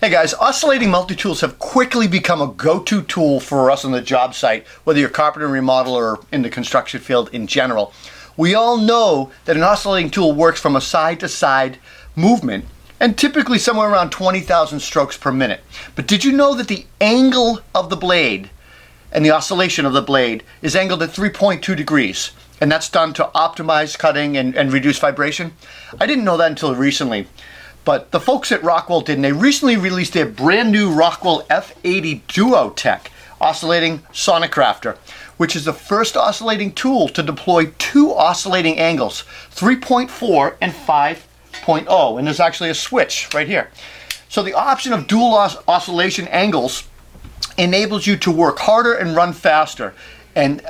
Hey guys, oscillating multi-tools have quickly become a go-to tool for us on the job site, whether you're a carpenter, remodeler, or in the construction field in general. We all know that an oscillating tool works from a side-to-side movement and typically somewhere around 20,000 strokes per minute. But did you know that the angle of the blade and the oscillation of the blade is angled at 3.2 degrees? And that's done to optimize cutting and reduce vibration? I didn't know that until recently. But the folks at Rockwell did, and they recently released their brand new Rockwell F80 Duotech oscillating Sonocrafter, which is the first oscillating tool to deploy two oscillating angles, 3.4 and 5.0, and there's actually a switch right here. So the option of dual oscillation angles enables you to work harder and run faster, and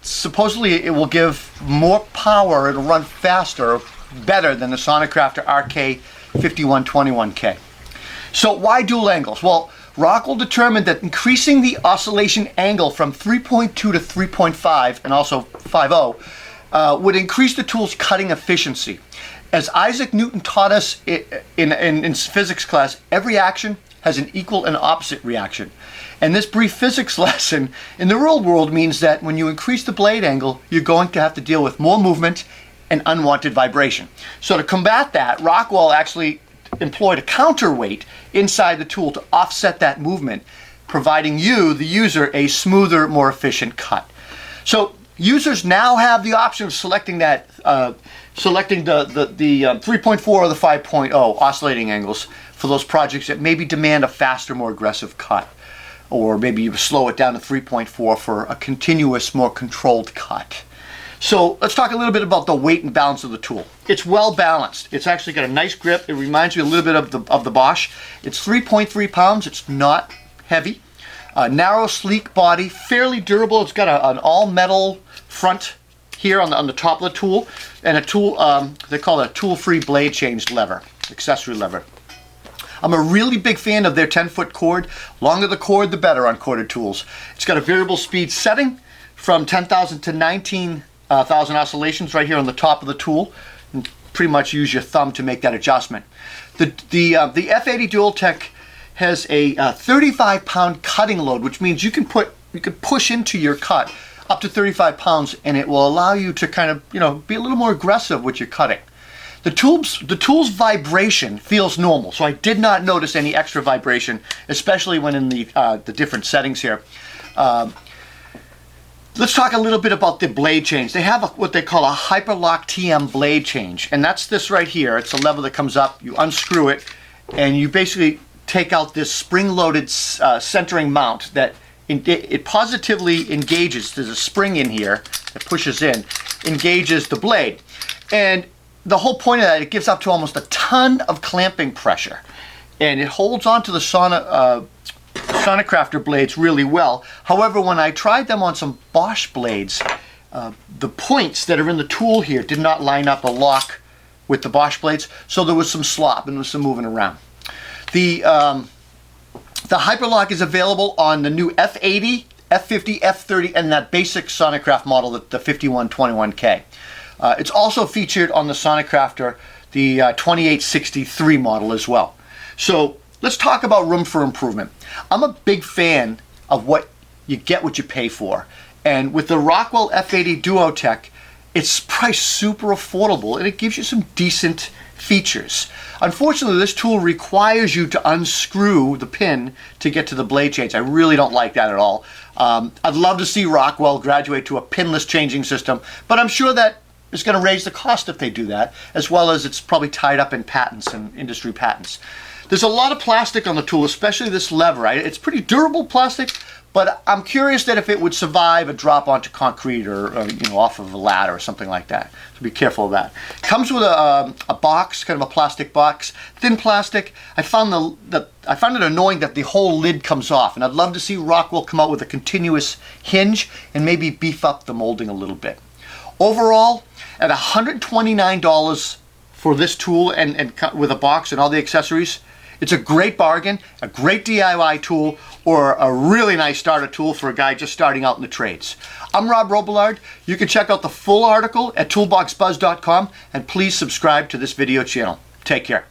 supposedly it will give more power, it'll run faster, better than the Sonicrafter RK5121K. So why dual angles? Well, Rockwell determined that increasing the oscillation angle from 3.2 to 3.5 and also 5.0 would increase the tool's cutting efficiency. As Isaac Newton taught us in physics class, every action has an equal and opposite reaction. And this brief physics lesson in the real world means that when you increase the blade angle, you're going to have to deal with more movement and unwanted vibration. So to combat that, Rockwell actually employed a counterweight inside the tool to offset that movement, providing you, the user, a smoother, more efficient cut. So users now have the option of selecting that, selecting the 3.4 or the 5.0 oscillating angles for those projects that maybe demand a faster, more aggressive cut, or maybe you slow it down to 3.4 for a continuous, more controlled cut. So let's talk a little bit about the weight and balance of the tool. It's well balanced. It's actually got a nice grip. It reminds me a little bit of the Bosch. It's 3.3 pounds. It's not heavy. Narrow, sleek body, fairly durable. It's got an all-metal front here on the top of the tool, and a tool, they call it a tool-free blade change lever, accessory lever. I'm a really big fan of their 10-foot cord. Longer the cord, the better on corded tools. It's got a variable speed setting from 10,000 to 19,000 oscillations right here on the top of the tool. And pretty much use your thumb to make that adjustment. The F80 Duotech has a 35-pound cutting load, which means you can push into your cut up to 35 pounds, and it will allow you to kind of be a little more aggressive with your cutting. The tool's vibration feels normal, so I did not notice any extra vibration, especially when in the different settings here. Let's talk a little bit about the blade change. They have what they call a HyperlockTM blade change, and that's this right here. It's a lever that comes up, you unscrew it, and you basically take out this spring-loaded centering mount that it positively engages. There's a spring in here that pushes in, engages the blade. And the whole point of that, it gives up to almost a ton of clamping pressure, and it holds on to the Sonicrafter blades really well. However, when I tried them on some Bosch blades, the points that are in the tool here did not line up a lock with the Bosch blades, so there was some slop and there was some moving around. The Hyperlock is available on the new F80, F50, F30, and that basic Sonicraft model, the 5121K. It's also featured on the Sonicrafter, the 2863 model as well. So let's talk about room for improvement. I'm a big fan of what you get what you pay for. And with the Rockwell F80 Duotech, it's priced super affordable and it gives you some decent features. Unfortunately, this tool requires you to unscrew the pin to get to the blade change. I really don't like that at all. I'd love to see Rockwell graduate to a pinless changing system, but I'm sure that it's going to raise the cost if they do that, as well as it's probably tied up in patents and industry patents. There's a lot of plastic on the tool, especially this lever. It's pretty durable plastic, but I'm curious that if it would survive a drop onto concrete or off of a ladder or something like that. So be careful of that. It comes with a box, kind of a plastic box, thin plastic. I found it annoying that the whole lid comes off, and I'd love to see Rockwell come out with a continuous hinge and maybe beef up the molding a little bit. Overall, at $129 for this tool and with a box and all the accessories, it's a great bargain, a great DIY tool, or a really nice starter tool for a guy just starting out in the trades. I'm Rob Robillard. You can check out the full article at toolboxbuzz.com, and please subscribe to this video channel. Take care.